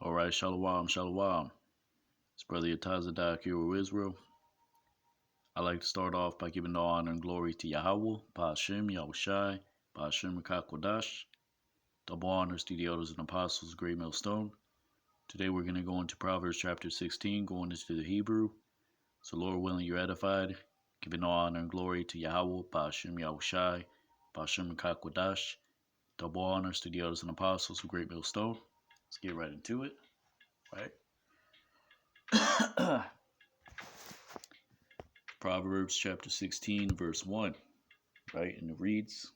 All right, shalom, shalom. It's Brother Yatazadak here with Israel. I'd like to start off by giving all honor and glory to Yahweh, Ba'ashem, Yahushai, Ba'ashem, Rakakwadash. Double honors to the elders and apostles, Great Millstone. Today we're going to go into Proverbs chapter 16, going into the Hebrew. So Lord willing, you're edified. Giving all honor and glory to Yahweh, Ba'ashem, Yahushai, Ba'ashem, Rakakwadash. Double honors to the elders and apostles, Great Millstone. Let's get right into it. Right. Proverbs chapter 16, verse 1, right? And it reads,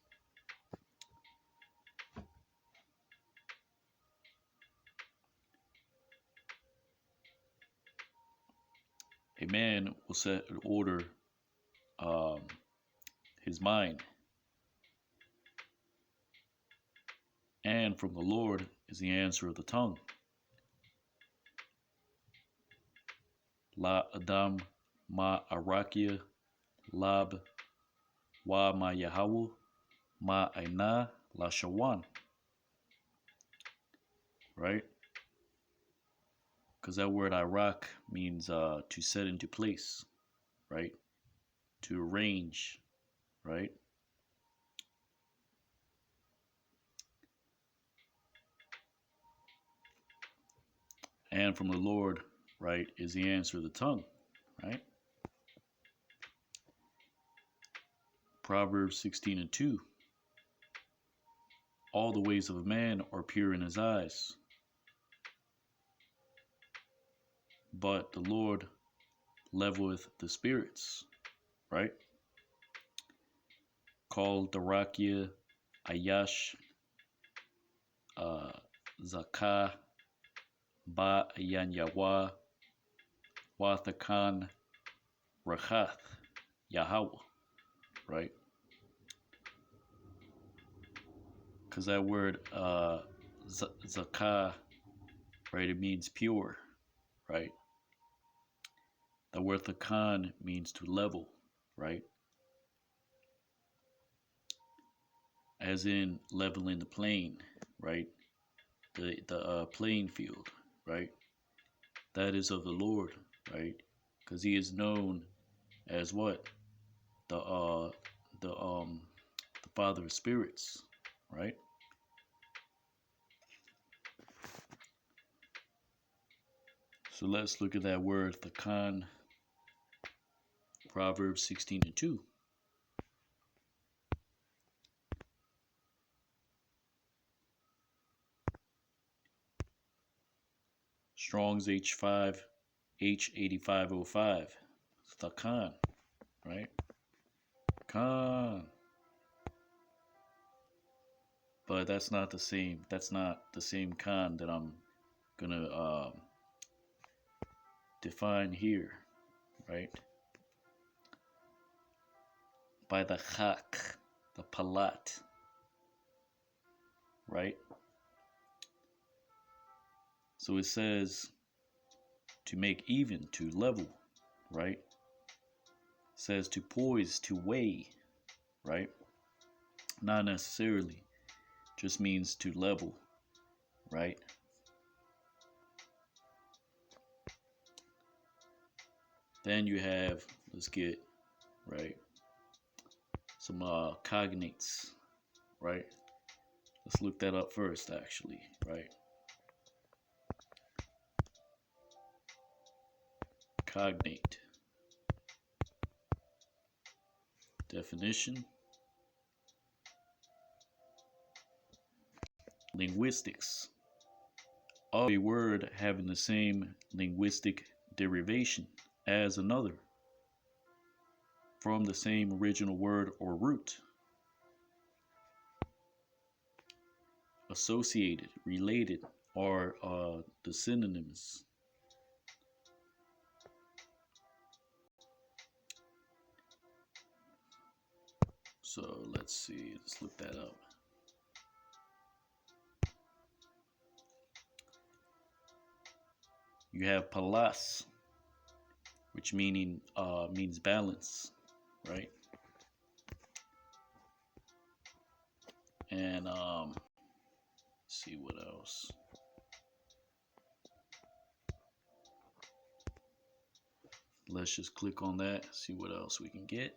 a man will set in order his mind, and from the Lord is the answer of the tongue. La Adam ma arakia lab wa ma Yahweh ma aina la shawan. Right? Because that word Iraq means to set into place, right? To arrange, right? And from the Lord, right, is the answer of the tongue, right? Proverbs 16 and 2. All the ways of a man are pure in his eyes, but the Lord leveleth the spirits, right? Called Darakia, Ayash, Zakah, Ba Ayan Yawa, Wathakan, Rachath, Yahweh, right? Because that word Zakah, right, it means pure, right? The word Thakan means to level, right? As in leveling the plain, right? The playing field, right? That is of the Lord, right? Because He is known as what? The Father of spirits, right? So let's look at that word Thakan, Proverbs 16 and 2. Strong's H8505. Thakan, right? Khan. But that's not the same. That's not the same Khan that I'm gonna define here, right? By the chak, the palat, right? So it says to make even, to level, right? It says to poise, to weigh, right? Not necessarily, just means to level, right? Then you have, let's get, right, some cognates, right? Let's look that up first, actually, right? Cognate. Definition. Linguistics. Of a word having the same linguistic derivation as another from the same original word or root. Associated, related, are the synonyms. So let's see, let's look that up. You have palas, which means balance, right? And let's see what else. Let's just click on that, see what else we can get.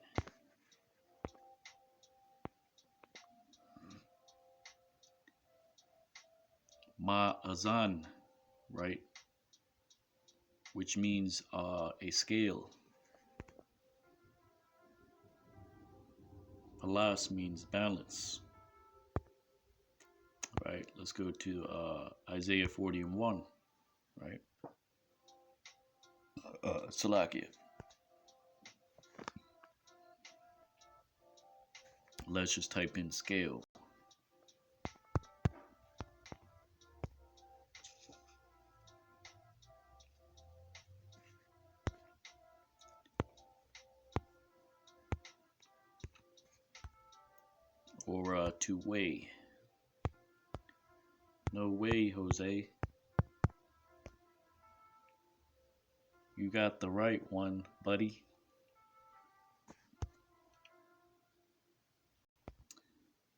Ma'azan, right? Which means a scale. Palas means balance. Right, let's go to Isaiah 40:1, right? Salakia. Let's just type in scale. Or to weigh. No way, Jose. You got the right one, buddy.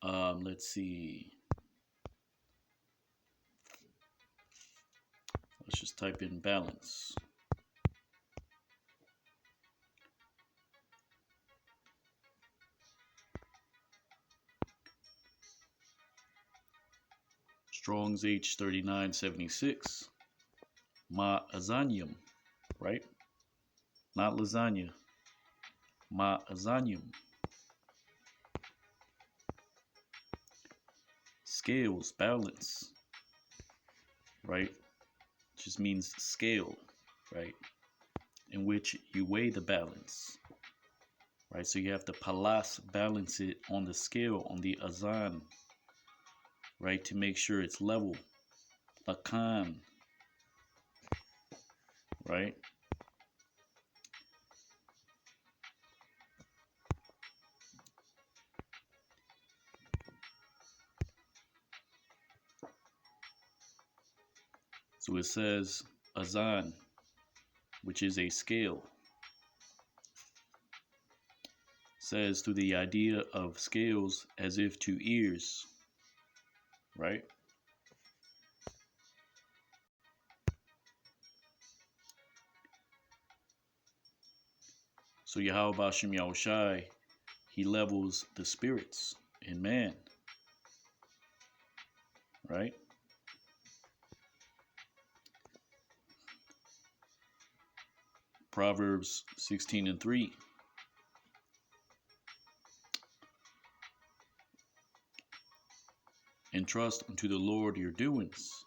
Let's see. Let's just type in balance. Strong's H3976. Ma'azanium, right? Not lasagna. Ma'azanium. Scales, balance, right? Just means scale, right? In which you weigh the balance, right? So you have to palas, balance it on the scale, on the azan, right? To make sure it's level. Lakan, right? So it says azan, which is a scale. Says through the idea of scales as if to ears, right? So Yahweh Bashem Yahushai, he levels the spirits in man, right? Proverbs 16:3. Entrust unto the Lord your doings,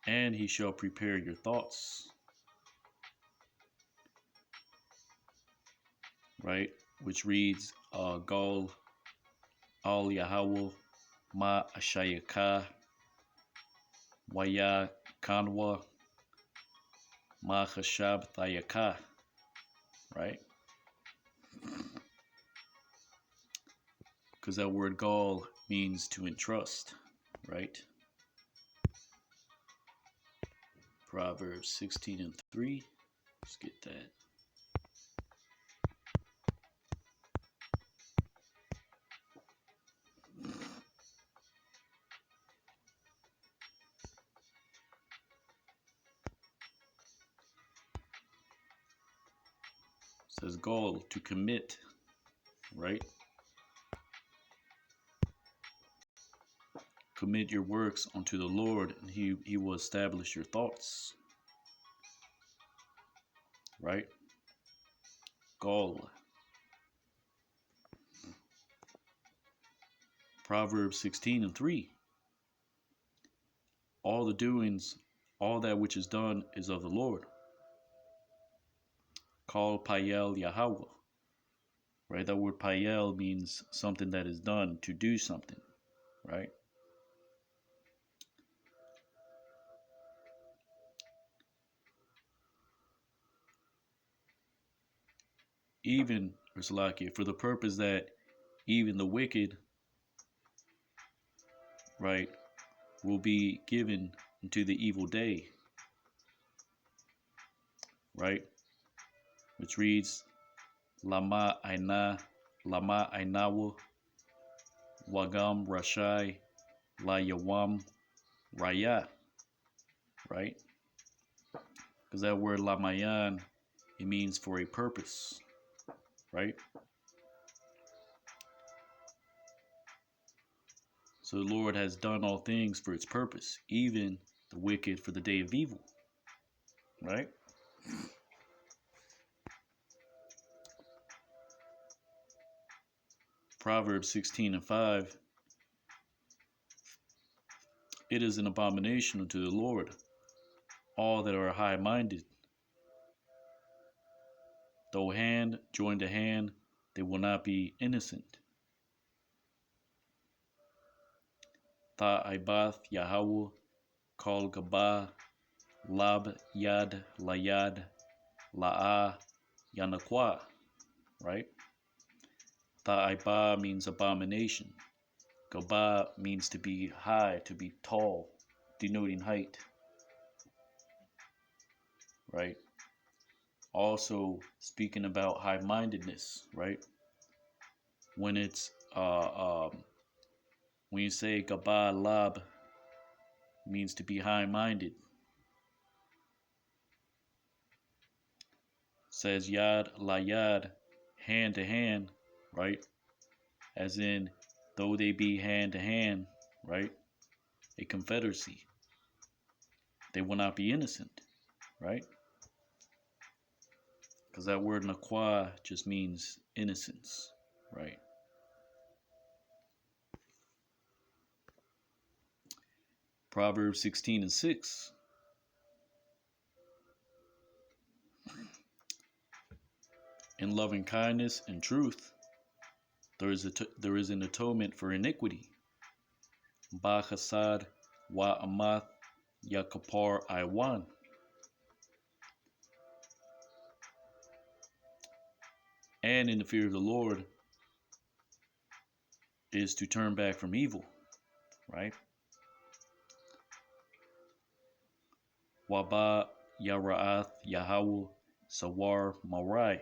and he shall prepare your thoughts. Right? Which reads, Gal al Yahweh ma ashayaka waya kanwa ma chashab thayaka. Right? Because that word Gal means to entrust, right? Proverbs 16:3. Let's get that. It says Gal, to commit, right? Commit your works unto the Lord, and he will establish your thoughts. Right? Gal. Proverbs 16:3. All the doings, all that which is done is of the Lord. Call Payel Yahweh. Right? That word Payel means something that is done, to do something. Right? Even, for the purpose that even the wicked, right, will be given into the evil day. Right? Which reads, Lama Aina, Lama Ainawa, Wagam Rashai, La Yawam Raya. Right? Because that word Lamayan it means for a purpose, right? So the Lord has done all things for its purpose, even the wicked for the day of evil, right? Proverbs 16:5, it is an abomination unto the Lord, all that are high-minded. Though hand join to hand, they will not be innocent. Ta'aibath Yahweh, Kol Gabah, Lab Yad Layad, La'a Yanakwa, right? Ta'aiba means abomination. Gabah means to be high, to be tall, denoting height, right? Also speaking about high-mindedness, right? When it's when you say Gabah Lab, means to be high-minded. Says Yad La Yad, hand to hand, right? As in, though they be hand to hand, right? A confederacy. They will not be innocent, right? Because that word nakwa just means innocence, right? Proverbs 16:6. In loving kindness and truth, there is an atonement for iniquity. Ba chasad wa amath yakapar iwan. And in the fear of the Lord is to turn back from evil, right? Waba Yara'ath Yahweh Sawar Marai.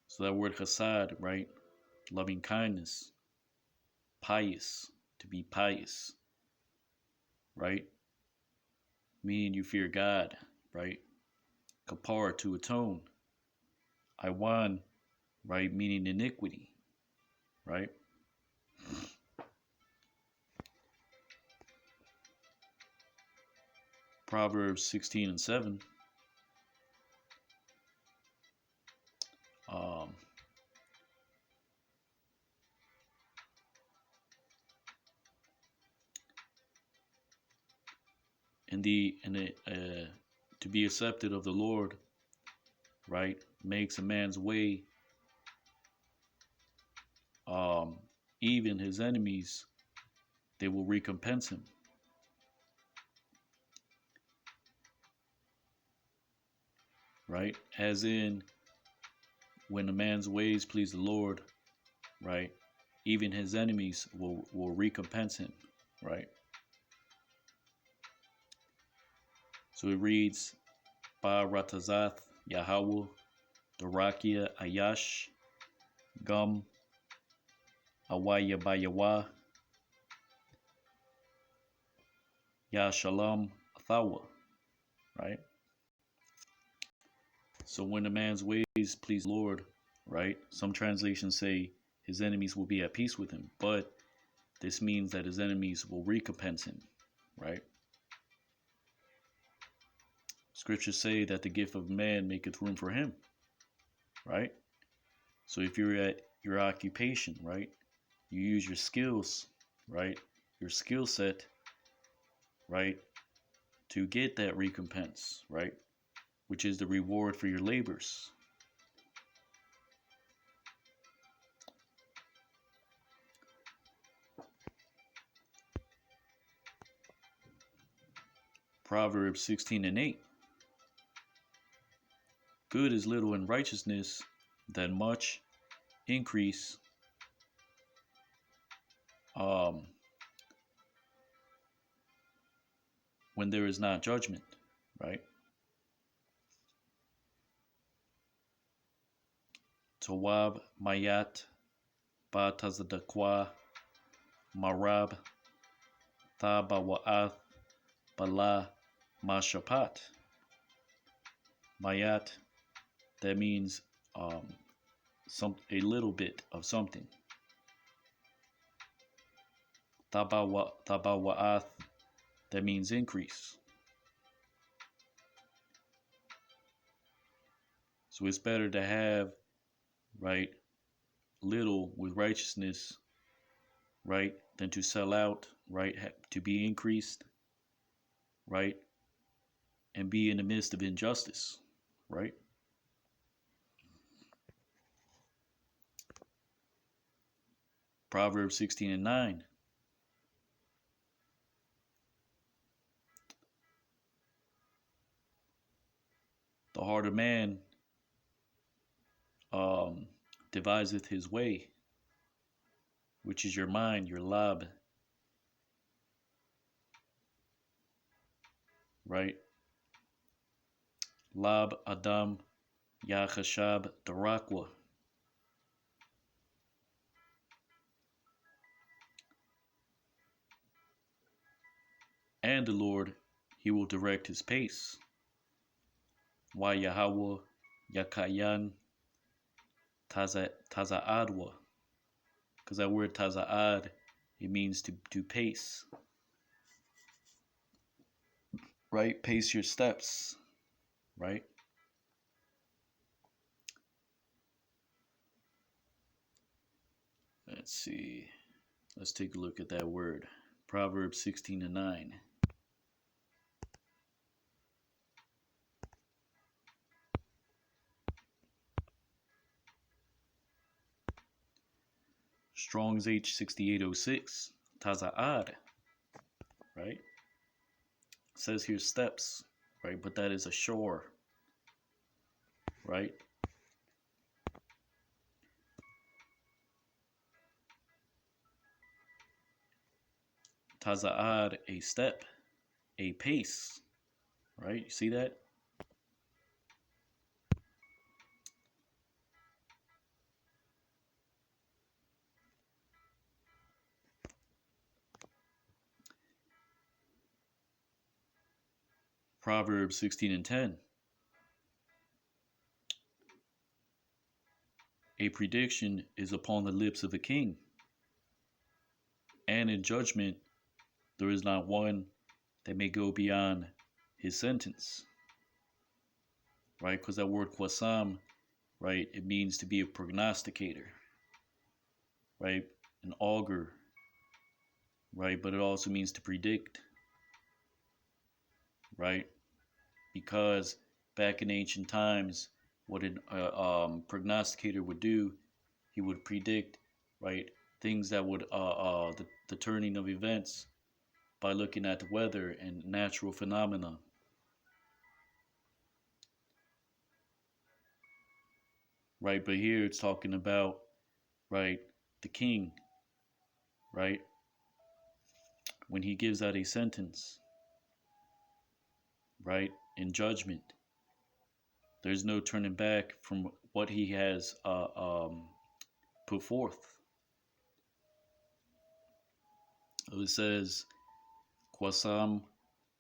So that word chasad, right? Loving kindness, pious, to be pious, right? Meaning you fear God, right? Kapar, to atone. Iwan, right? Meaning iniquity, right? Proverbs 16:7. To be accepted of the Lord, right, makes a man's way. Even his enemies, they will recompense him. Right? As in, when a man's ways please the Lord, right, even his enemies will recompense him, right? So it reads, Ba Ratazath Yahweh, Dorakia Ayash, Gum, Awaya Bayawa, Ya Shalom Athawa, right? So when a man's ways please the Lord, right? Some translations say his enemies will be at peace with him, but this means that his enemies will recompense him, right? Scriptures say that the gift of man maketh room for him, right? So if you're at your occupation, right, you use your skills, right, your skill set, right, to get that recompense, right, which is the reward for your labors. Proverbs 16:8. Good is little in righteousness, than much increase when there is not judgment, right? Tawab Mayat Batazadakwa Marab Thabawa'ath Bala Mashapat. Mayat, that means a little bit of something. Tabawa'ath, that means increase. So it's better to have, right, little with righteousness, right, than to sell out, right, to be increased, right, and be in the midst of injustice, right? Proverbs 16:9. The heart of man um, deviseth his way, which is your mind, your lab, right? Lab Adam Yachashab Darakwa. And the Lord, he will direct his pace. Why Yahweh Yakayan Taza'adwa. Because that word Taza'ad, it means to pace. Right? Pace your steps. Right? Let's see. Let's take a look at that word. Proverbs 16:9. Strong's H6806. Taza'ad. Right? It says here steps. Right? But that is a shore. Right? Taza'ad, a step, a pace. Right? You see that? Proverbs 16:10. A prediction is upon the lips of a king, and in judgment there is not one that may go beyond his sentence. Right? Because that word quasam, right, it means to be a prognosticator, right? An augur, right? But it also means to predict, right? Because back in ancient times, what a prognosticator would do, he would predict, right, things that would the turning of events by looking at the weather and natural phenomena. Right, but here it's talking about, right, the king, right, when he gives out a sentence, right, in judgment, there's no turning back from what he has put forth. It says, Quasam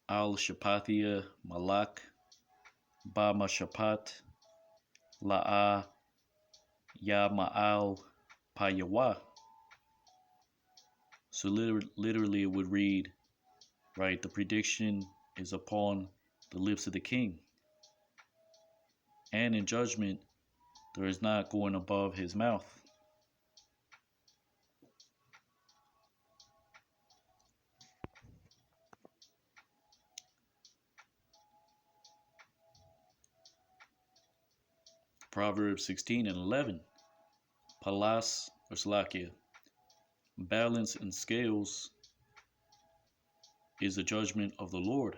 al Shapathia Malak Ba Mashapat La'a Ya Ma'al Payawa. So literally it would read, right, the prediction is upon the lips of the king. And in judgment, there is not going above his mouth. Proverbs 16:11. Palas or Slakia. Balance and scales is the judgment of the Lord.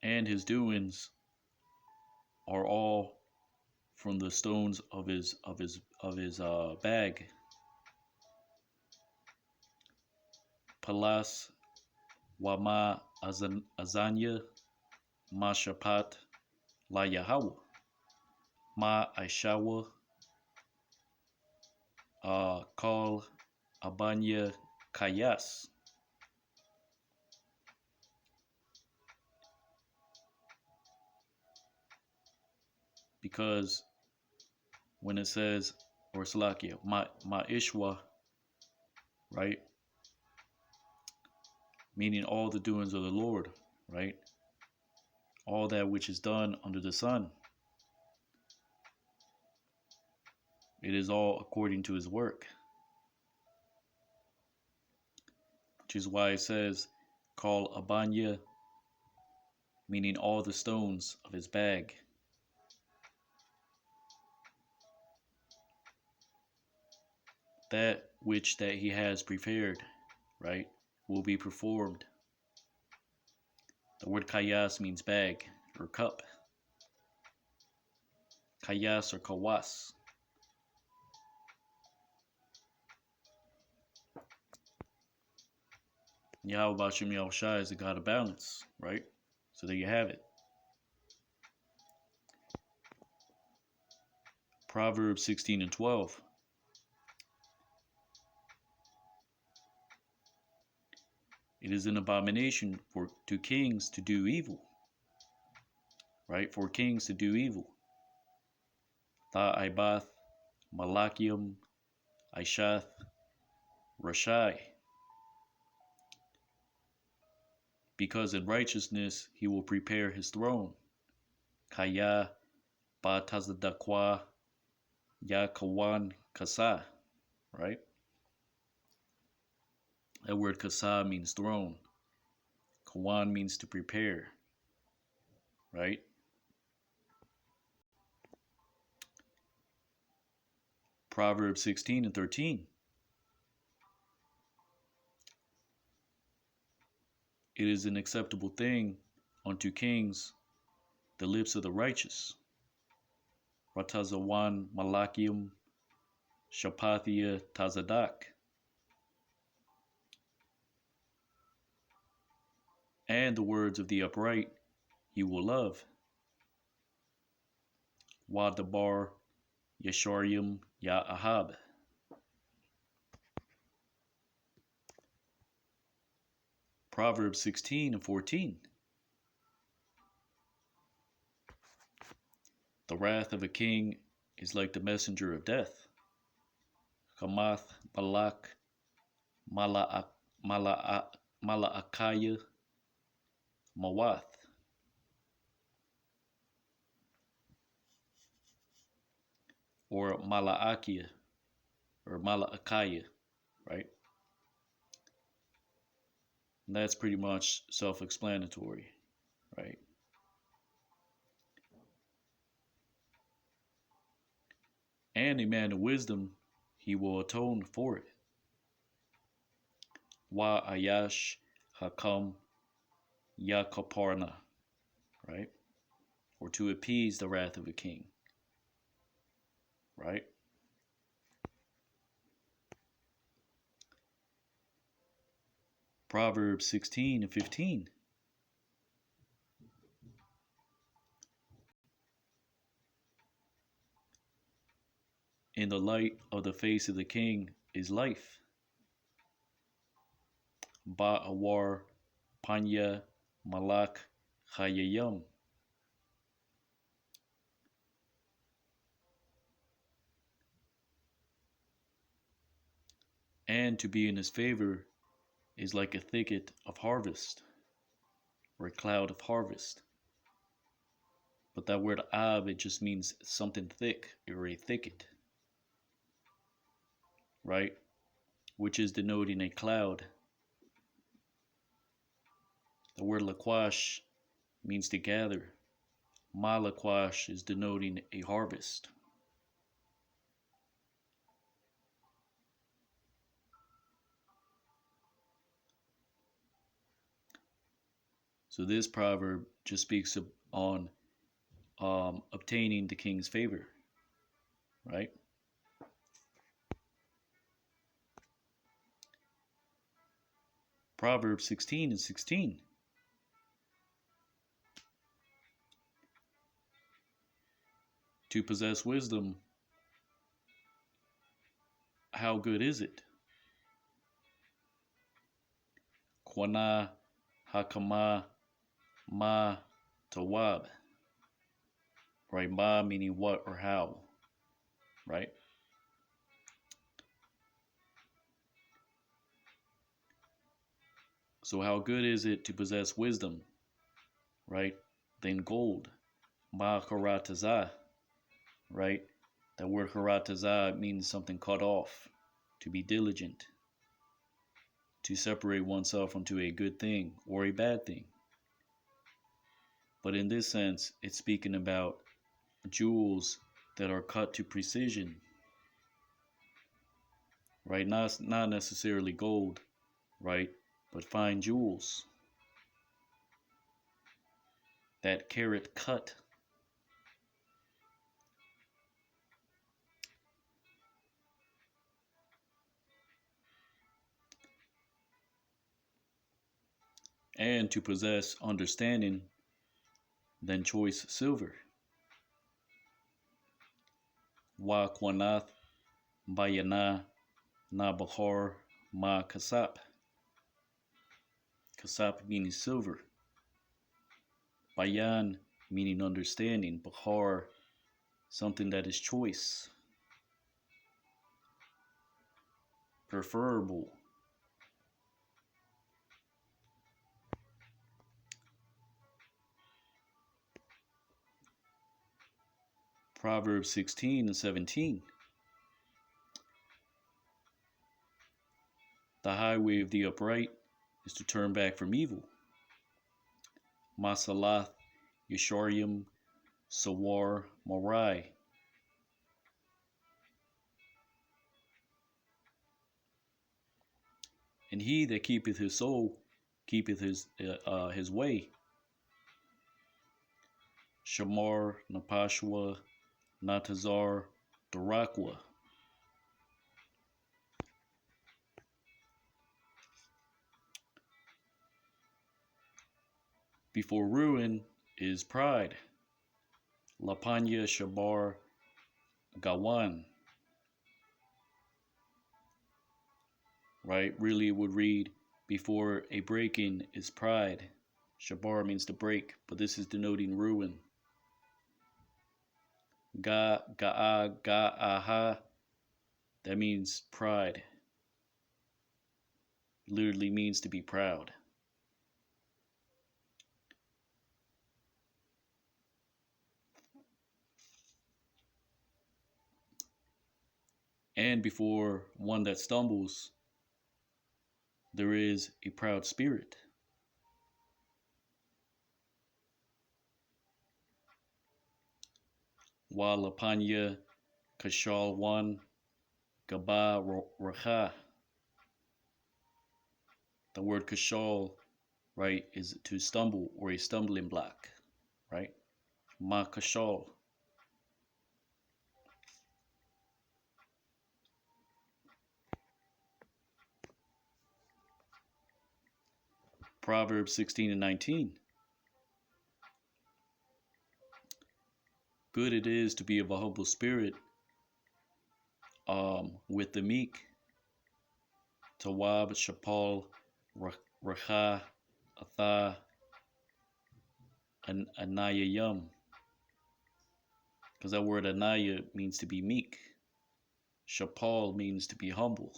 And his doings are all from the stones of his bag. Palas wama azanya mashapat la Yahweh ma aishawa call Abanya Kayas. Because when it says, or Salakia, my Ishwa, right? Meaning all the doings of the Lord, right? All that which is done under the sun. It is all according to his work. Which is why it says, call Abanya, meaning all the stones of his bag. That which that he has prepared, right, will be performed. The word kayas means bag or cup. Kayas or kawas. Yahweh Bashem Yahushai is the God of balance, right? So there you have it. Proverbs 16 and 12. It is an abomination to kings to do evil, right? For kings to do evil. Tha'aibath, Malachium, Aishath, Rashai. Because in righteousness he will prepare his throne. Kaya Batazadakwa Yakawan Kasa, right? That word Kasa means throne. Kawan means to prepare, right? Proverbs 16 and 13. It is an acceptable thing unto kings, the lips of the righteous. Ratazawan Malakium Shapathia Tazadak. And the words of the upright he will love. Wadabar Yasharium Ya Ahab. Proverbs 16 and 14. The wrath of a king is like the messenger of death. Kamath Balak Malaakaya Mawath. Or Malaakia or Malaakaya, right? And that's pretty much self-explanatory, right? And a man of wisdom, he will atone for it. Wa Ayash Hakam Yakaparna, right? Or to appease the wrath of a king, right? Proverbs 16 and 15. In the light of the face of the king is life. Ba'awar Panya Malak Chayayam. And to be in his favor is like a thicket of harvest, or a cloud of harvest. But that word ab, it just means something thick, or a thicket, right? Which is denoting a cloud. The word lakwash means to gather. Malakwash is denoting a harvest. So this proverb just speaks on obtaining the king's favor, right? Proverbs 16 and 16. To possess wisdom, how good is it? Kwana hakama ma tawab. Right? Ma meaning what or how. Right? So how good is it to possess wisdom? Right? Than gold. Ma karataza. Right? That word karataza means something cut off. To be diligent. To separate oneself into a good thing or a bad thing. But in this sense, it's speaking about jewels that are cut to precision, right? Not necessarily gold, right? But fine jewels. That carat cut. And to possess understanding than choice silver. Wa kwanath bayana na bahar ma kasap. Kasap meaning silver. Bayan meaning understanding. Bahar, something that is choice. Preferable. Proverbs 16 and 17. The highway of the upright is to turn back from evil. Masalath Yesharim Sawar Morai. And he that keepeth his soul keepeth his way. Shamar Napashwa Natazar Dorakwa. Before ruin is pride. Lapanya Shabar Gawan. Right? Really, it would read, before a break-in is pride. Shabar means to break, but this is denoting ruin. Ga'aha, that means pride. Literally means to be proud. And before one that stumbles, there is a proud spirit. Walapanya Kashalwan Gaba Racha. The word kashal, right, is to stumble or a stumbling block, right? Ma kashal. Proverbs 16 and 19. Good it is to be of a humble spirit with the meek. Tawab Shapal Racha Atha Anayayam. Because that word Anaya means to be meek. Shapal means to be humble.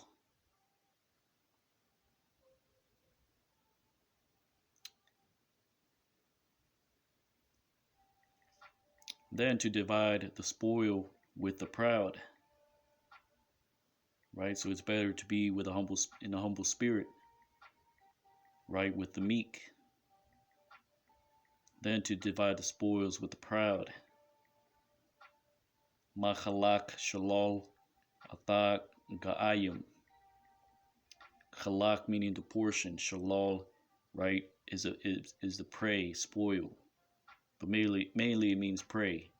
Then to divide the spoil with the proud. Right? So it's better to be with in a humble spirit. Right? With the meek. Than to divide the spoils with the proud. Machalak Shalal Athak Ga'ayim. Chalak meaning the portion. Shalal, right, is the prey, spoil. But mainly it means prey.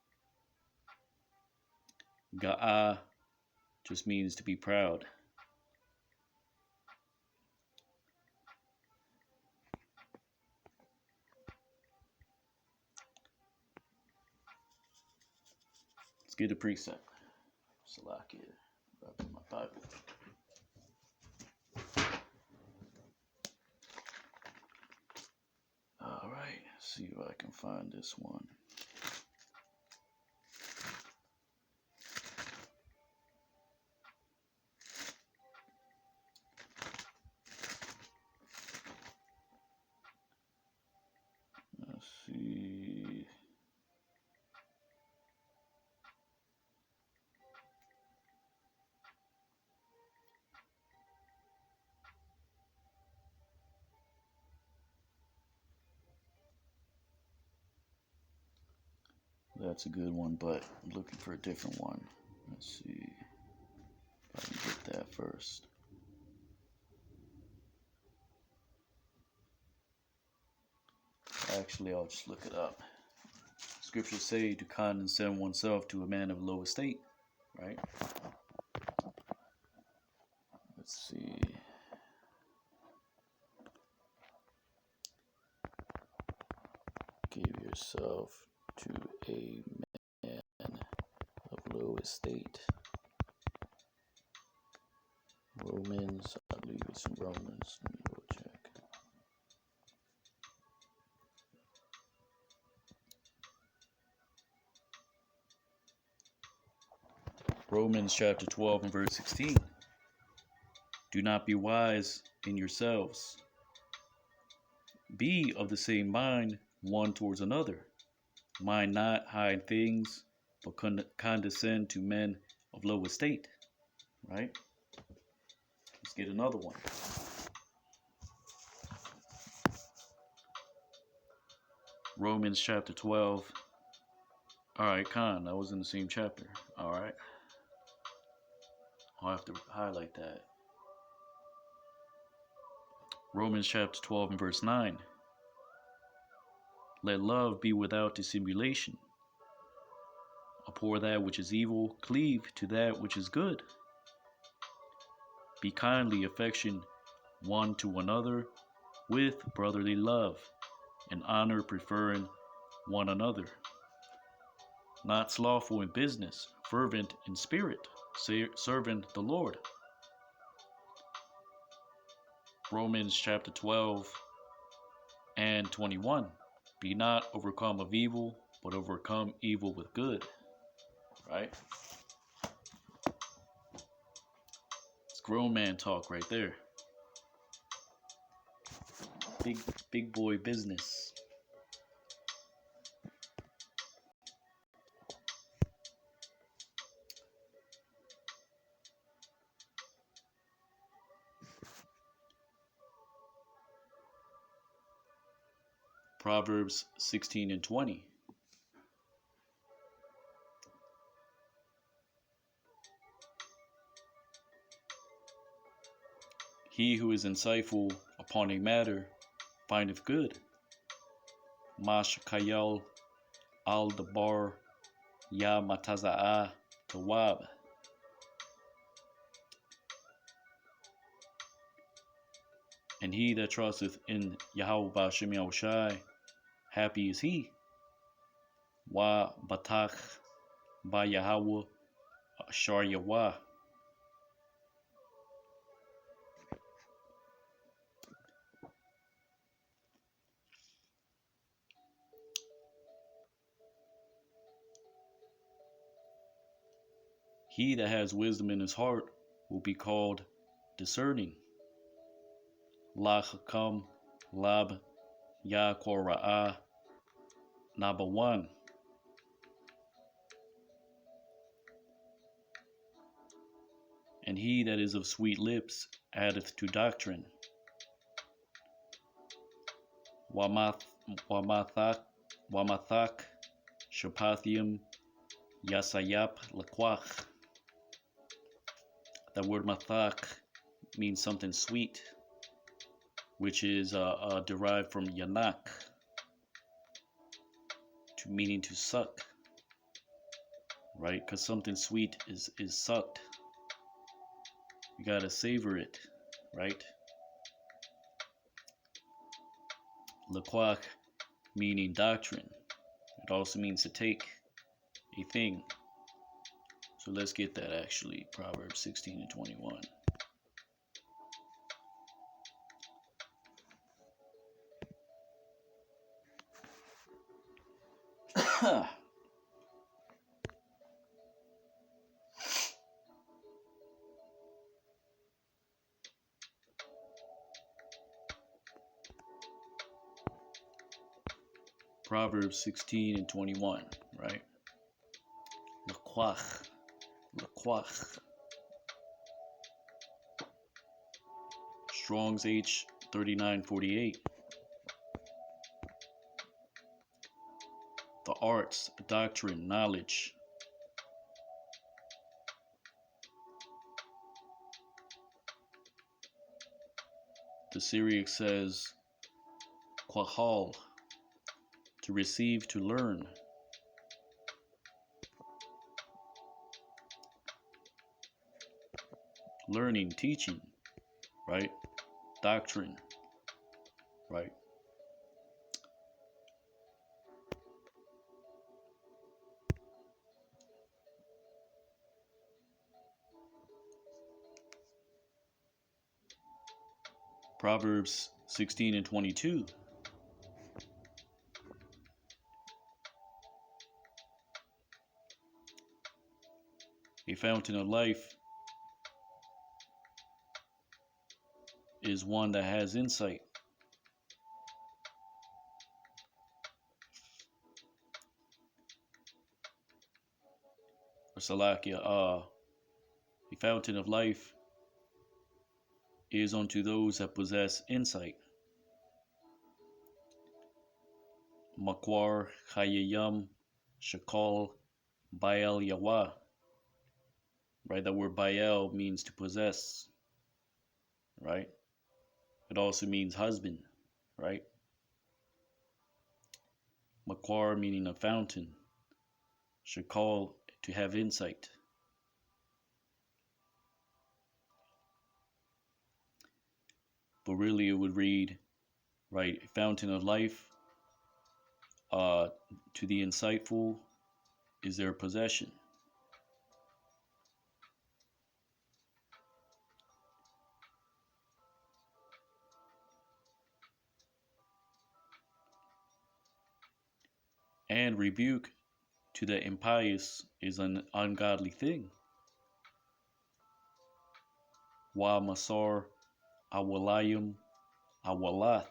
Ga'a just means to be proud. Let's get a precept. Salakia. Grab my Bible. All right, see if I can find this one. Let's see. That's a good one, but I'm looking for a different one. Let's see if I can get that first. Actually, I'll just look it up. Scriptures say to condescend oneself to a man of low estate, right? Let's see. Give yourself to a man of low estate. Romans, I believe it's in Romans. Let me go check. Romans chapter 12 and verse 16. Do not be wise in yourselves. Be of the same mind one towards another. Mind not high things, but condescend to men of low estate. Right? Let's get another one. Romans chapter 12. All right, that was in the same chapter. All right. I'll have to highlight that. Romans chapter 12 and verse 9. Let love be without dissimulation. Abhor that which is evil, cleave to that which is good. Be kindly affection one to another with brotherly love, and honor preferring one another. Not slothful in business, fervent in spirit, serving the Lord. Romans chapter 12 and 21. Be not overcome of evil, but overcome evil with good. Right? It's grown man talk right there. Big boy business. Proverbs 16 and 20. He who is insightful upon a matter findeth good. Mash kayal al dabar ya mataza'a tawab. And he that trusteth in Yahweh Ba'Shem Yahushai, happy is he. Wa batach ba Yahweh ashar Yahweh. He that has wisdom in his heart will be called discerning. La hakam lab ya kora'ah nabawan. And he that is of sweet lips addeth to doctrine. Wamathak shapathium yasayap lakwach. That word mathak means something sweet, which is derived from yanak, meaning to suck, right? Because something sweet is sucked. You gotta savor it, right? Lakwak meaning doctrine. It also means to take a thing. So let's get that actually. Proverbs 16 and 21. Proverbs 16 and 21, right? Laquach. Strong's H 3948. The arts, doctrine, knowledge. The Syriac says quahal, to receive, to learn. Learning, teaching, right? Doctrine, right? Proverbs 16 and 22. A fountain of life is one that has insight. Or Salakia, a fountain of life is unto those that possess insight. Makwar, Chayayam, Shakal, Baal Yawah. Right, that word Baal means to possess. Right? It also means husband. Right? Makwar meaning a fountain. Shakal, to have insight. But really it would read, right, fountain of life, to the insightful is their possession. And rebuke to the impious is an ungodly thing. Wa masar awalayim awalath.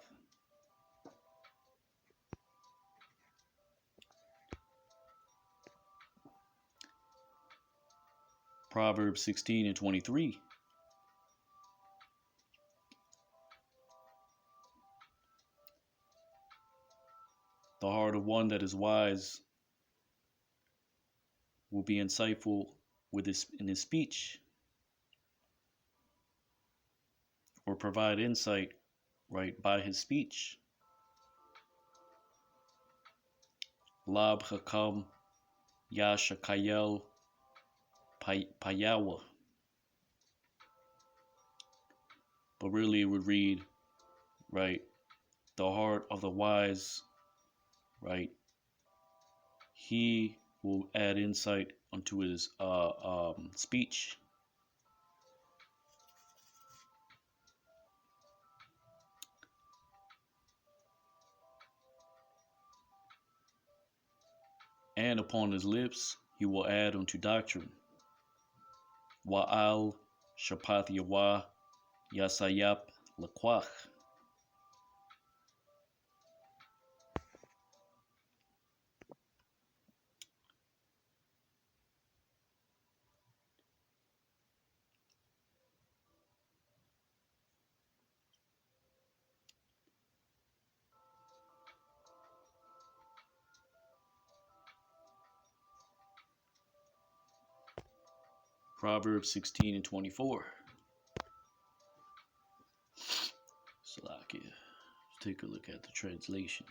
Proverbs 16 and 23. The heart of one that is wise will be insightful in his speech, or provide insight, right, by his speech. Lab hakam yashakayel payawa. But really it would read, right, the heart of the wise, right, he will add insight unto his speech. And upon his lips he will add unto doctrine. Wa'al shapath yawa yasayap laquach. Proverbs 16 and 24. Salakia. Let's take a look at the translation.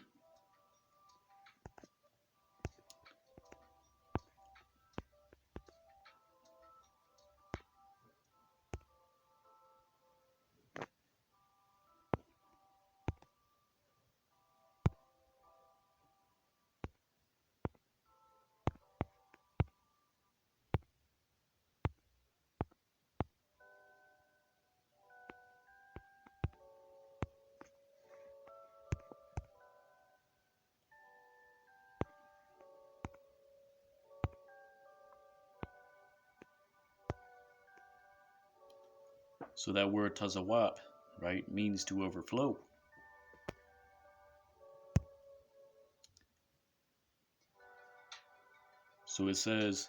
So that word tazawap, right, means to overflow. So it says,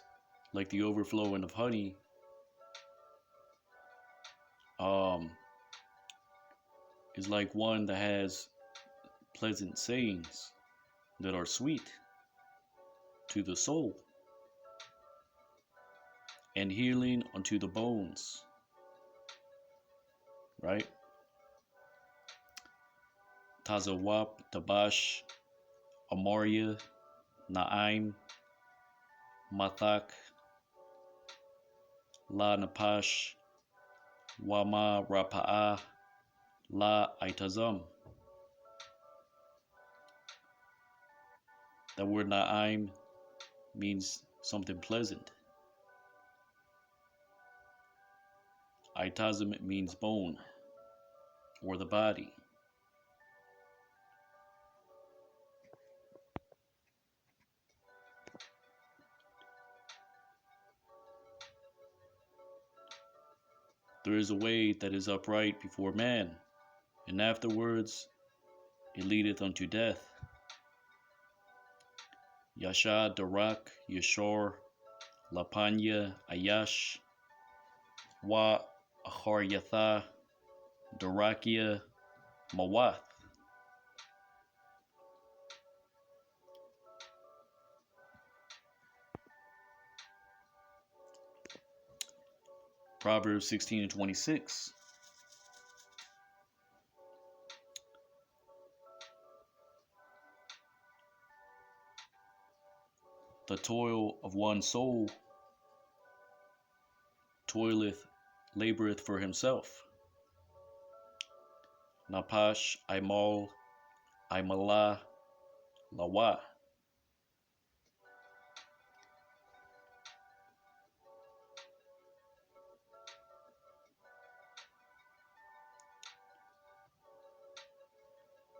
like the overflowing of honey, is like one that has pleasant sayings that are sweet to the soul and healing unto the bones, right? Tazawap, Tabash, Amaria, Na'im, Mathak, La Napash, Wama Rapa'a, La Aitazam. That word Na'im means something pleasant. Aitazam means bone or the body. There is a way that is upright before man, and afterwards it leadeth unto death. Yasha Darak Yashor Lapanya Ayash Wa Aharyatha Darakia Mawath. Proverbs 16:26. The toil of one soul toileth, laboreth for himself. Napash Aimal Aimala Lawa.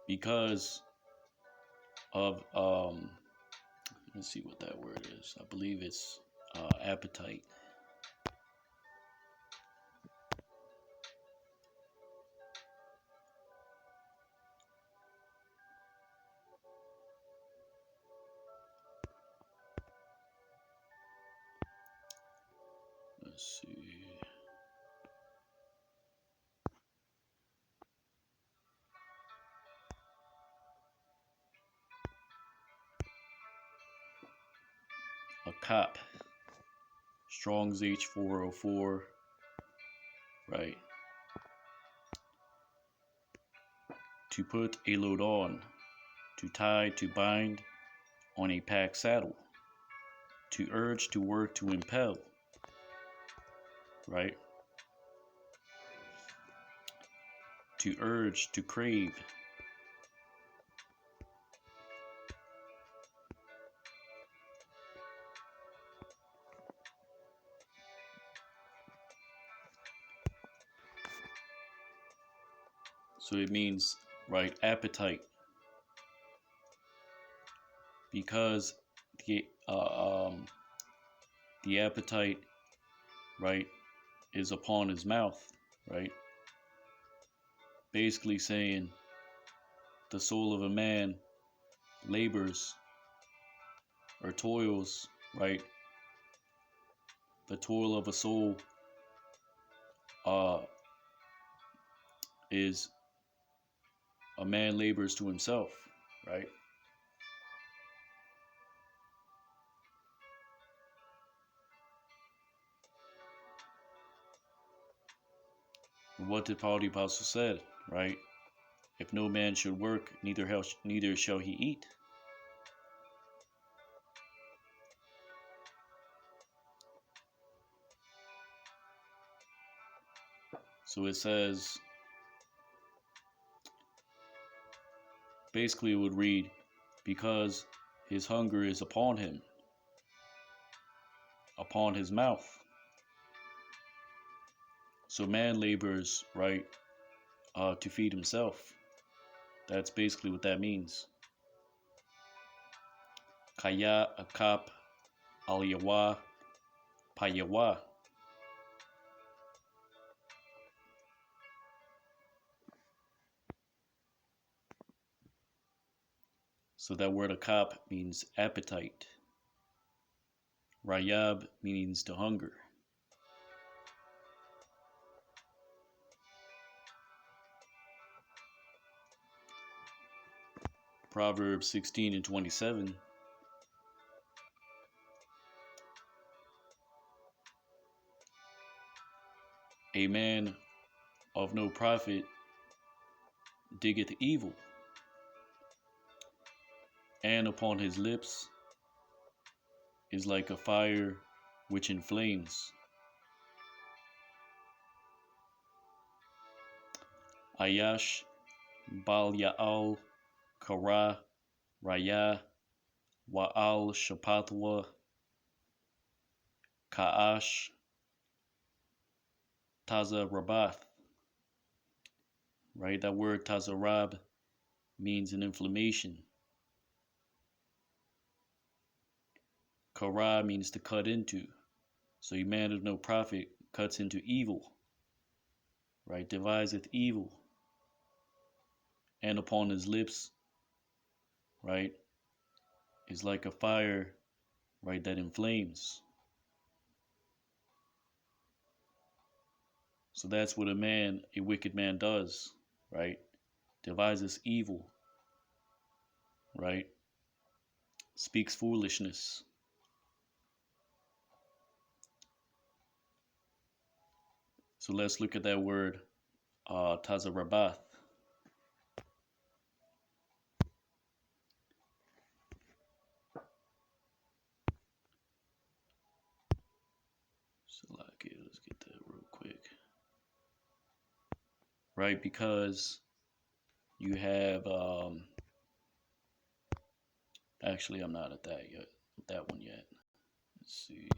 Because of let's see what that word is. I believe it's appetite. Let's see. A cop. Strong's H404. Right. To put a load on. To tie, to bind on a pack saddle. To urge, to work, to impel. Right. To urge, to crave. So it means, right, appetite. Because the appetite, right, is upon his mouth, right? Basically saying the soul of a man labors or toils, right? The toil of a soul is a man labors to himself, right? And what did Paul the Apostle said, right? If no man should work, neither shall he eat. So it says, basically it would read, because his hunger is upon him, upon his mouth. So man labors, right, to feed himself. That's basically what that means. Kaya akap alyawa payawa. So that word akap means appetite. Rayab means to hunger. Proverbs 16:27. A man of no profit diggeth evil, and upon his lips is like a fire which inflames. Ayash Bal Ya'al Kara Raya Wa'al Shapatwa Ka'ash Taza Rabath. Right? That word Tazarab means an inflammation. Kara means to cut into. So a man of no profit cuts into evil. Right? Deviseth evil. And upon his lips, right, is like a fire, right, that inflames. So that's what a wicked man does, right? Devises evil, right? Speaks foolishness. So let's look at that word, Tazarabath. So let's get that real quick. Right, because you have, actually I'm not at that one yet. Let's see.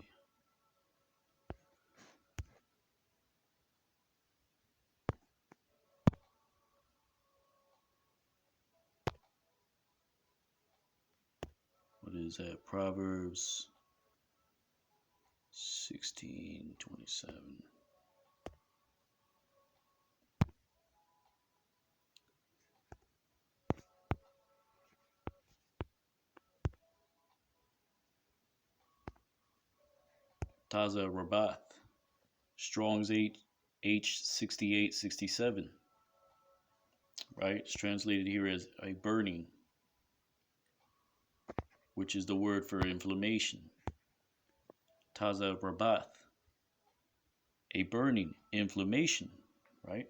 What is that? Proverbs 16:27. Taza Rabath. Strong's H6867. Right? It's translated here as a burning, which is the word for inflammation. Taza Rabath. A burning, inflammation, right?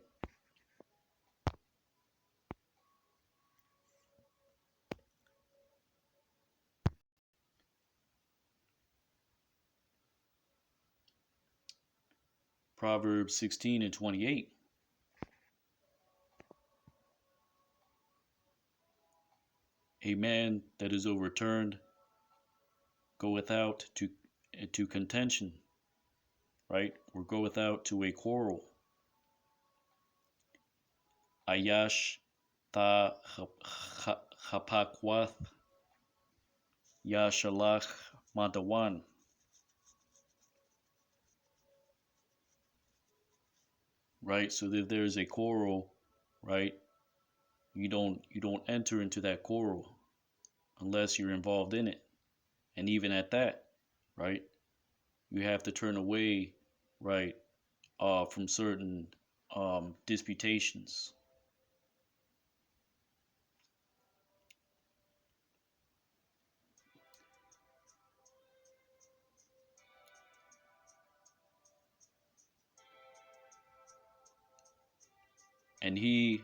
Proverbs 16:28. A man that is overturned goeth out to contention, right? Or goeth out to a quarrel. Ayash ta chapakwath yashalach madawan. Right? So if there's a quarrel, right, you don't enter into that quarrel unless you're involved in it. And even at that, right, you have to turn away, right, from certain disputations. And he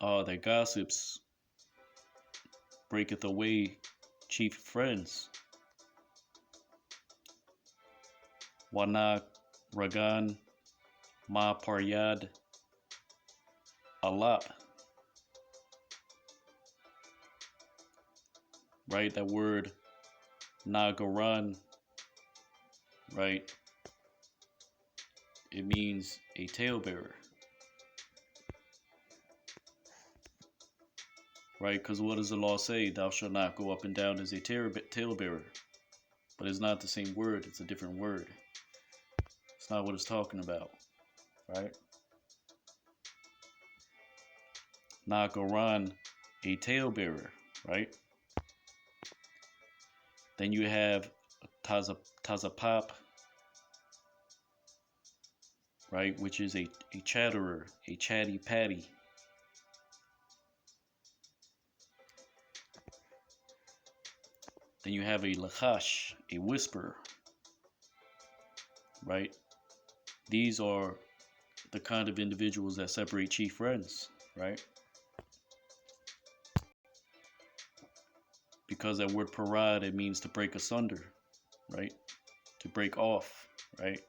that gossips breaketh away chief friends. Wanak Ragan Ma Paryad Alap. Right, that word Nagaran, right, it means a talebearer. Right, because what does the law say? Thou shalt not go up and down as a talebearer. But it's not the same word, it's a different word. It's not what it's talking about, right? Nagaran, a talebearer, right? Then you have Tazapap, right, which is a chatterer, a chatty patty. Then you have a Lachash, a whisperer, right? These are the kind of individuals that separate chief friends, right? Because that word parad, it means to break asunder, right? To break off, right?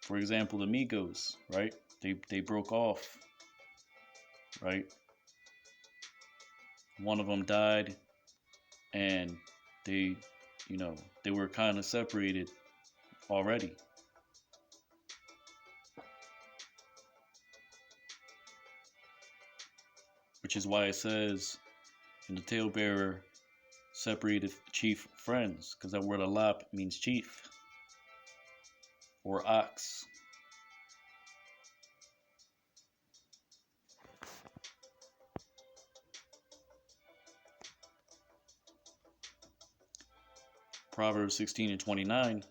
For example, the Migos, right? They broke off, right? One of them died, and they, they were kind of separated already. Which is why it says in the talebearer, separated chief friends, because that word alap means chief or ox. Proverbs 16:29.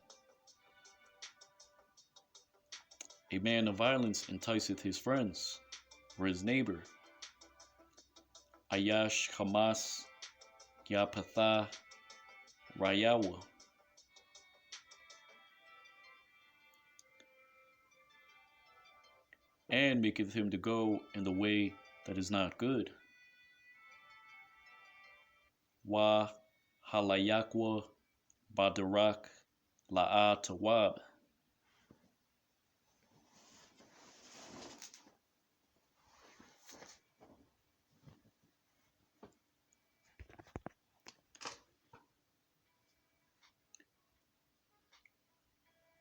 A man of violence enticeth his friends, or his neighbor. Ayash Hamas Yapatha Rayawa. And maketh him to go in the way that is not good. Wa halayakwa badarak la'a tawab.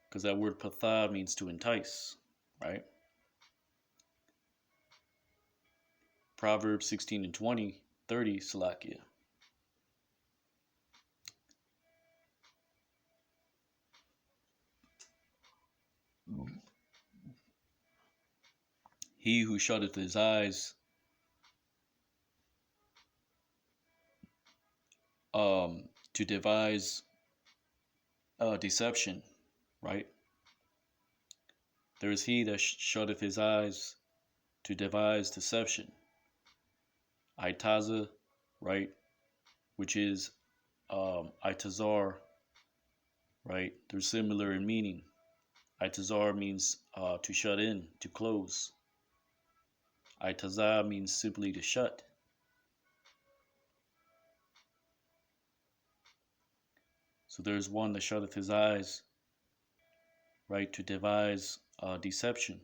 Because that word patha means to entice, right? Proverbs 16:20, 30, Salakia. He who shutteth his eyes to devise deception, right? There is he that shutteth his eyes to devise deception. Itaza, right? Which is itazar, right? They're similar in meaning. Itazar means to shut in, to close. Itazah means simply to shut. So there's one that shutteth his eyes, right, to devise deception.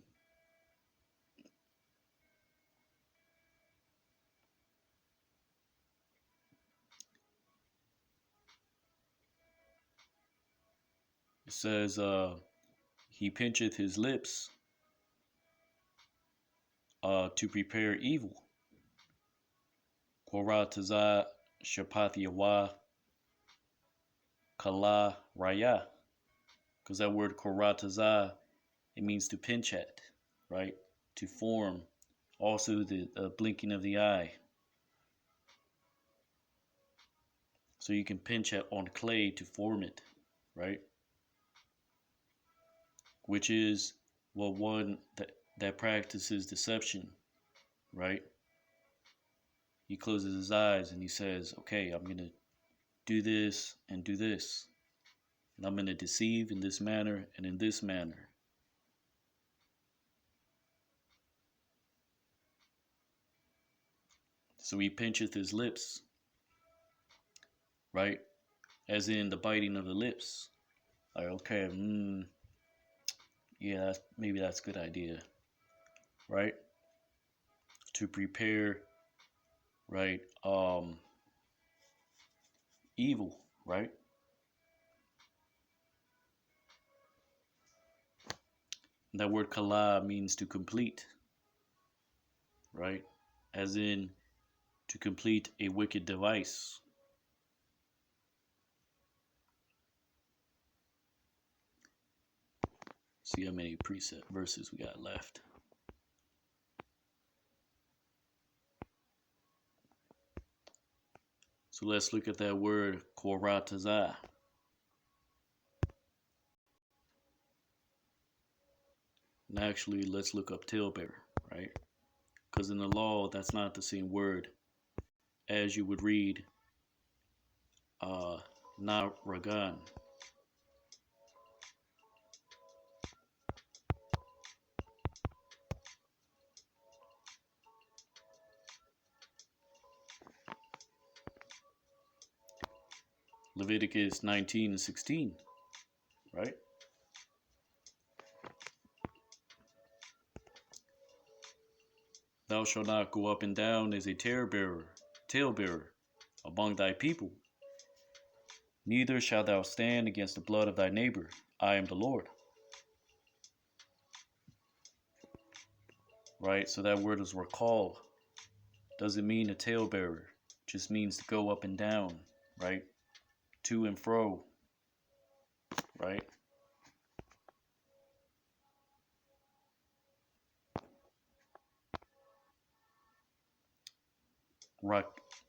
It says, he pincheth his lips to prepare evil. Korataza Shapathiyawa Kala Raya. Because that word Korataza, it means to pinch at, right? To form. Also the blinking of the eye. So you can pinch at on clay to form it, right? Which is what one that practices deception, right? He closes his eyes and he says, okay, I'm going to do this and do this. And I'm going to deceive in this manner and in this manner. So he pincheth his lips, right? As in the biting of the lips. Like, okay, yeah, maybe that's a good idea, right? To prepare, right, evil, right? That word kala means to complete, right? As in to complete a wicked device. See how many precept verses we got left. So let's look at that word koratazah. And actually, let's look up tailbearer, right? Because in the law, that's not the same word as you would read Naragan. Leviticus 19:16, right? Thou shalt not go up and down as a talebearer among thy people. Neither shalt thou stand against the blood of thy neighbor. I am the Lord. Right? So that word is rakal. Doesn't mean a talebearer. Just means to go up and down, right? To and fro, right?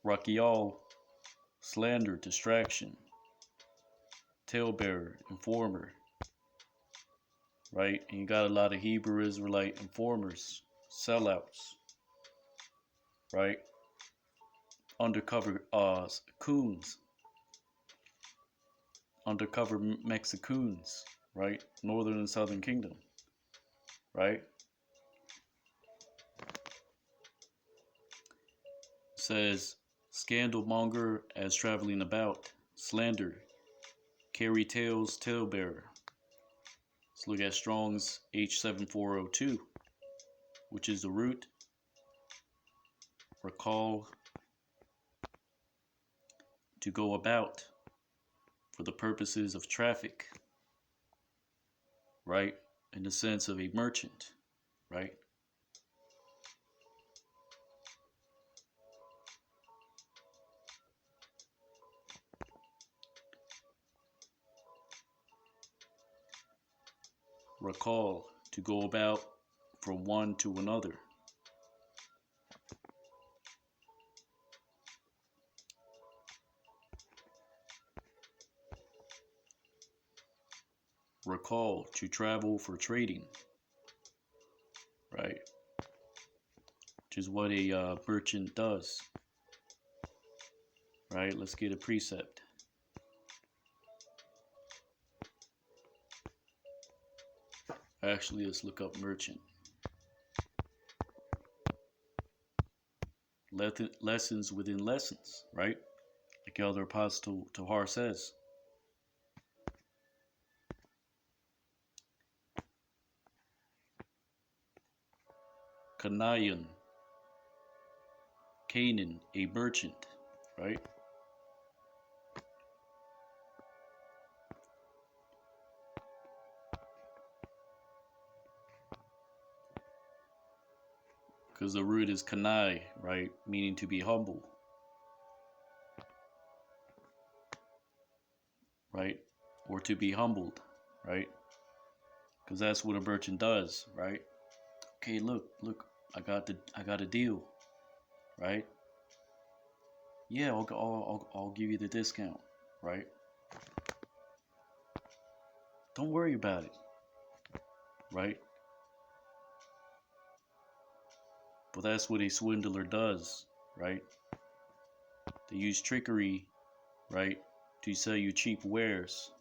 Rakial, slander, distraction. Talebearer, informer, right? And you got a lot of Hebrew Israelite informers, sellouts, right? Undercover coons, undercover Mexicans, right? Northern and Southern Kingdom, right? It says scandalmonger as traveling about, slander, carry tales, talebearer. Let's look at Strong's H7402, which is the root. Recall, to go about for the purposes of traffic, right? In the sense of a merchant, right? Recall, to go about from one to another. Recall, to travel for trading, right? Which is what a merchant does, right? Let's get a precept. Actually, let's look up merchant. Lessons within lessons, right? Like Elder Apostle Tahar says. Canaan, Canaan, a merchant, right? Because the root is kanai, right? Meaning to be humble, right? Or to be humbled, right? Because that's what a merchant does, right? Okay, look, I got a deal, right? Yeah, I'll give you the discount, right? Don't worry about it, right? But that's what a swindler does, right? They use trickery, right, to sell you cheap wares.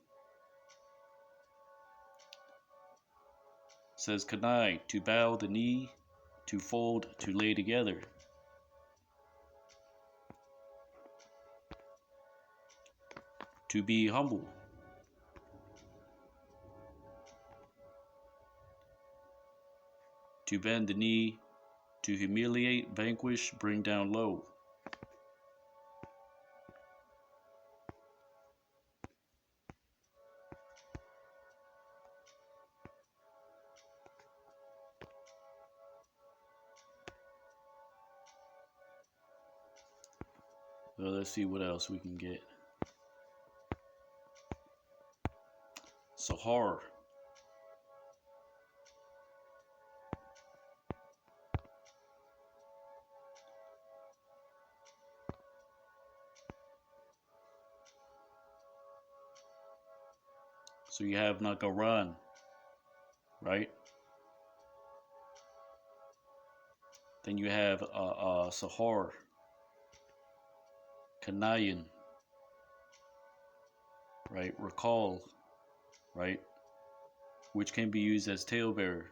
It says kanai, to bow the knee, to fold, to lay together. To be humble. To bend the knee, to humiliate, vanquish, bring down low. Well, let's see what else we can get. Sahar. So you have Nagaran, right? Then you have Sahar, Kanayan, right? Recall, right? Which can be used as tailbearer,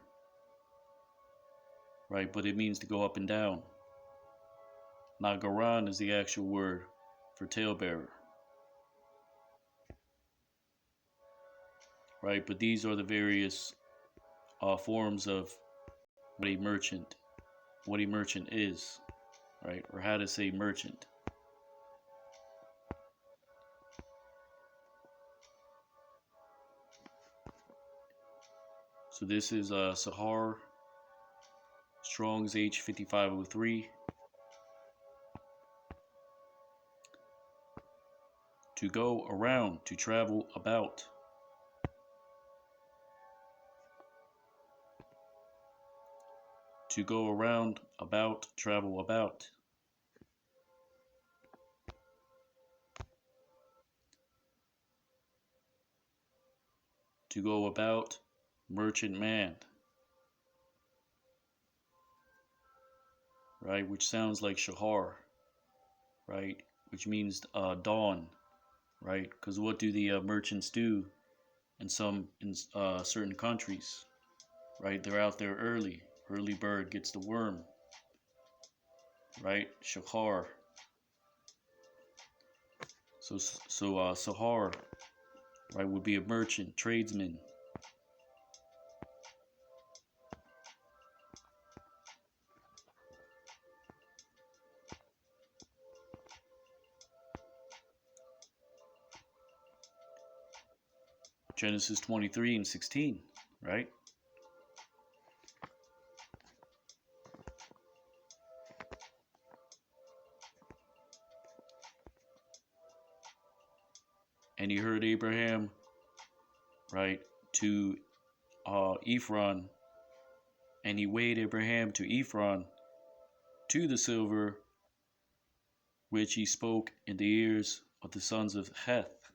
right? But it means to go up and down. Nagaran is the actual word for tailbearer, right? But these are the various forms of what a merchant is, right? Or how to say merchant. So this is Sahar, Strong's H5503. To go around, to travel about. To go around, about, travel about. To go about, merchant man. Right, which sounds like Shahar, right, which means dawn, right? Because what do the merchants do in certain countries, right? They're out there early. Early bird gets the worm, right? Shahar. So Sahar, right, would be a merchant, tradesman. Genesis 23 and 16, right? And he heard Abraham, right, to Ephron, and he weighed Abraham to Ephron to the silver which he spoke in the ears of the sons of Heth,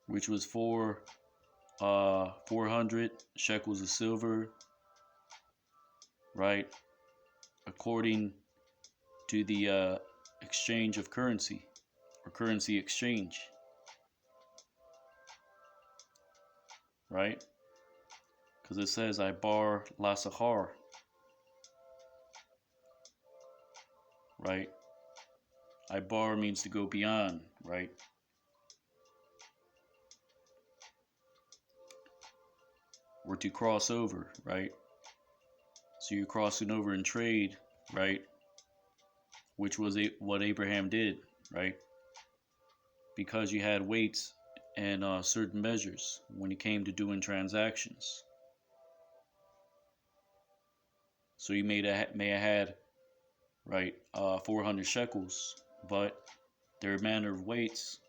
which was 400 shekels of silver, right, according to the exchange of currency, or currency exchange, right? Because it says, I bar la sahar, right? I bar means to go beyond, right? Or to cross over, right? So you're crossing over in trade, right? Which was what Abraham did, right? Because you had weights and certain measures when it came to doing transactions. So you may have had, right, 400 shekels, but their manner of weights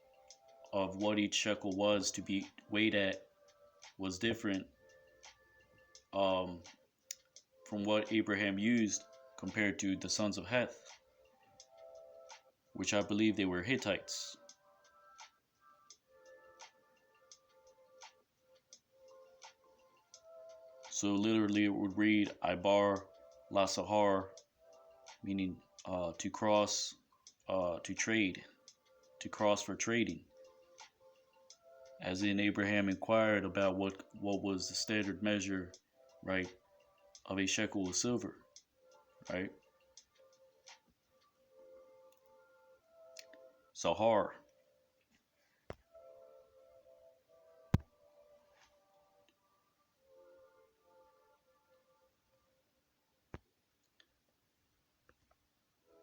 of what each shekel was to be weighed at was different from what Abraham used compared to the sons of Heth, which I believe they were Hittites. So literally it would read, Ibar La Sahar, meaning to cross, to trade, to cross for trading. As in Abraham inquired about what was the standard measure, right, of a shekel of silver, right? Sahar.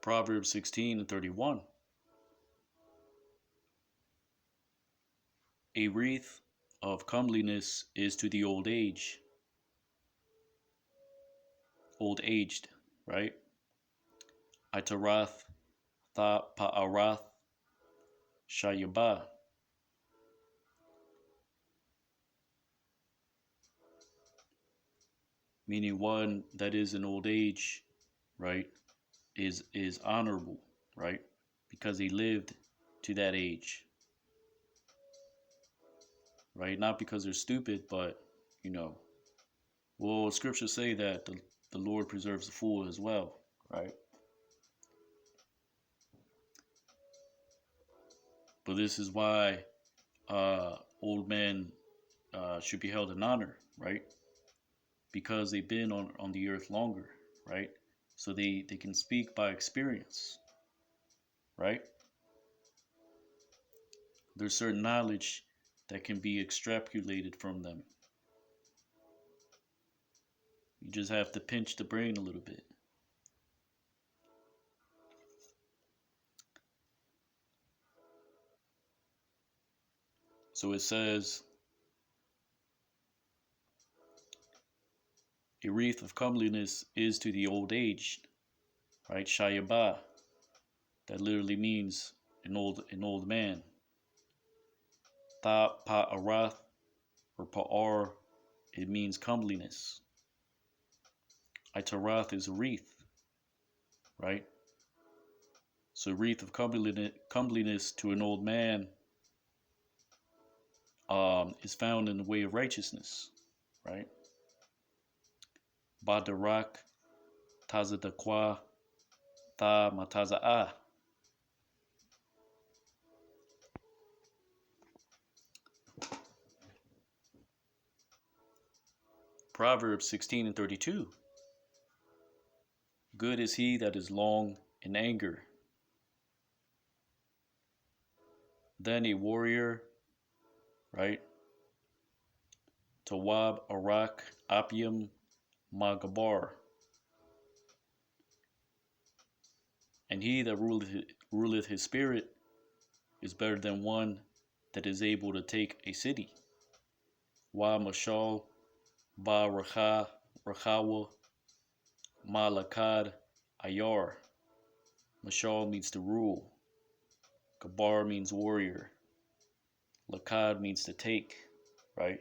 Proverbs 16 and 31. A wreath of comeliness is to the old aged, right? Itarath tha pa'arath shayaba. Meaning one that is in old age, right, is honorable, right? Because he lived to that age. right? Not because they're stupid, but, you know, well, scriptures say that the Lord preserves the fool as well, right? But this is why old men should be held in honor, right? Because they've been on the earth longer, right? So they can speak by experience, right? There's certain knowledge that can be extrapolated from them. You just have to pinch the brain a little bit. So it says, a wreath of comeliness is to the old aged, right? Shayabah, that literally means an old man. Ta pa'arath or pa'ar, it means comeliness. Itarath is a wreath, right? So a wreath of comeliness to an old man is found in the way of righteousness, right? Badarak tazadakwa ta mataza'ah. Proverbs 16:32. Good is he that is long in anger. Then a warrior, right? Tawab arak apium magabar. And he that ruleth his spirit is better than one that is able to take a city. Wa mashal ba rachawa malakad ayar. Mashal means to rule. Kabar means warrior. Lakad means to take, right?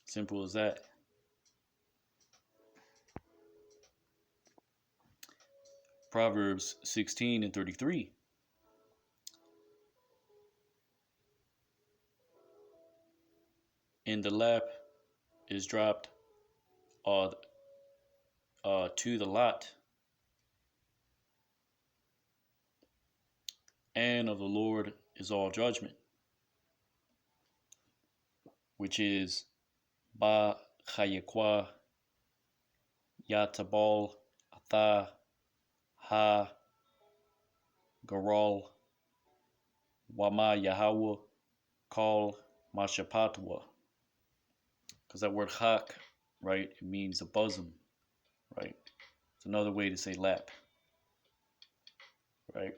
Simple as that. Proverbs 16:33. In the lap is dropped to the lot, and of the Lord is all judgment, which is ba chayekwa yatabal atha ha garal wama Yahweh call mashapatwa. Because that word hak, right, it means a bosom, right? It's another way to say lap, right?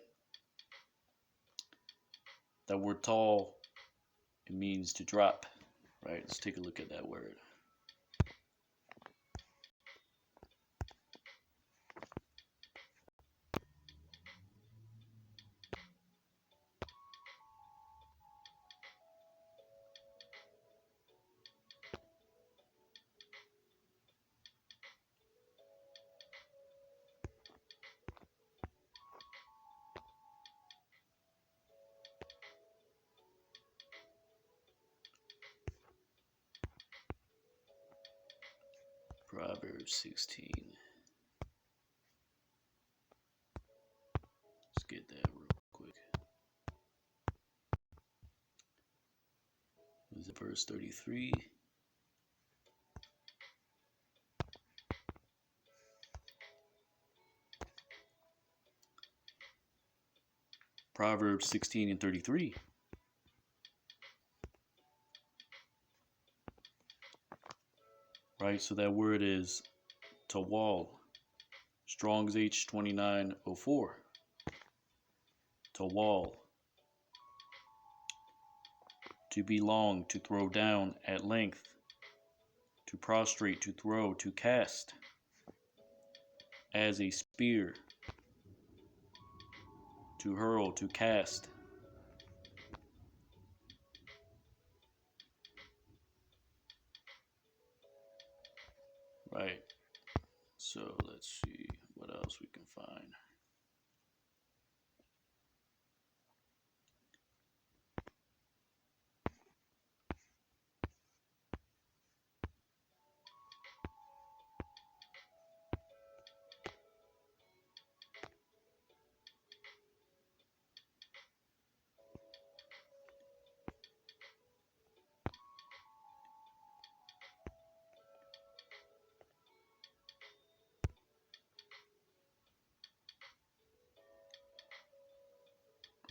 That word tall, it means to drop, right? Let's take a look at that word. Proverbs 16. Let's get that real quick. Is it verse 33? Proverbs 16:33. Right, so that word is tawal. Strong's H2904. Tawal. To be long, to throw down at length, to prostrate, to throw, to cast, as a spear, to hurl, to cast. Right, so let's see what else we can find.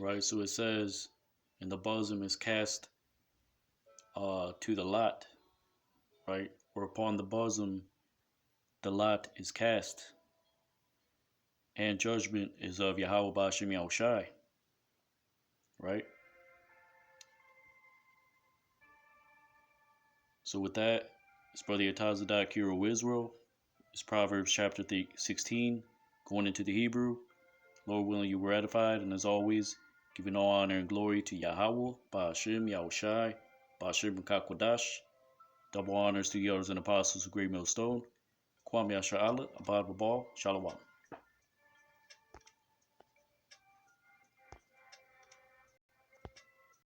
right? So it says, and the bosom is cast to the lot, right? Or upon the bosom the lot is cast, and judgment is of Yahweh Ba'ashem Yahushai, right? So with that, it's Brother Yatazadak Hero Israel. It's Proverbs chapter 16, going into the Hebrew. Lord willing, you were edified, and as always, giving all honor and glory to Yahweh, Ba'ashem Yahushai, Ba'ashem Kakwadash. Double honors to the elders and apostles of Great Millstone. Kwam Yasha Allah, Abad Babal, Shalom.